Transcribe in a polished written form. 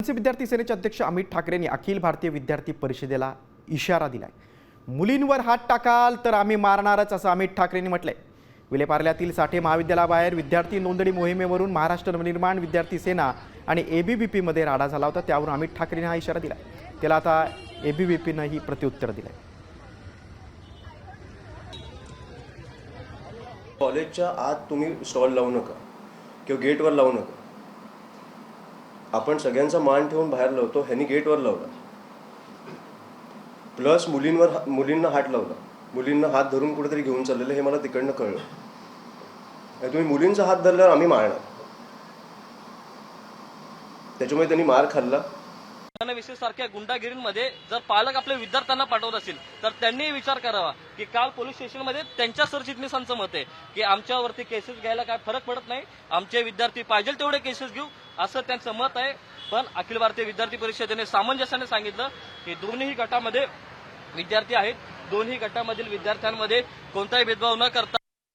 मनसे विद्यार्थी सेनेचे अध्यक्ष अमित ठाकरेंनी अखिल भारतीय विद्यार्थी परिषदेला इशारा दिलाय। मुलींवर हात टाकाल तर आम्ही मारणारच असं अमित ठाकरेंनी म्हटलंय। विलेपार्ल्यातील साठे महाविद्यालयाबाहेर विद्यार्थी नोंदणी मोहिमेवरून महाराष्ट्र नवनिर्माण विद्यार्थी सेना आणि एबीव्हीपी मध्ये राडा झाला होता, त्यावरून अमित ठाकरेंनी हा इशारा दिलाय। त्याला आता एबीव्हीपीनंही प्रत्युत्तर दिलंय। कॉलेजच्या आत तुम्ही स्टॉल लावू नका किंवा गेटवर लावू नका। आपण सगळ्यांचा मान ठेवून बाहेर लावतो, ह्यांनी गेटवर लावला, प्लस मुलींना हात लावला, मुलींना हात धरून कुठेतरी घेऊन चाललेलं हे मला तिकडनं कळलं। तुम्ही मुलींचा हात धरल्यावर आम्ही मारणार, त्याच्यामुळे त्यांनी मार खाल्ला। सारख्या गुंडागिरीमध्ये जर पालक आपल्या विद्यार्थ्यांना पाठवत असतील तर त्यांनी विचार करावा की काल पोलीस स्टेशनमध्ये त्यांच्या सरचिटणीसांचं मत आहे की आमच्यावरती केसेस घ्यायला काय फरक पडत नाही, आमचे विद्यार्थी पाहिजे तेवढे केसेस घेऊ असं त्यांचं मत आहे। पण अखिल भारतीय विद्यार्थी परिषदेने सामंजस्याने सांगितलं की दोन्ही गटामध्ये विद्यार्थी आहेत, दोन्ही गटामधील विद्यार्थ्यांमध्ये कोणताही भेदभाव न करता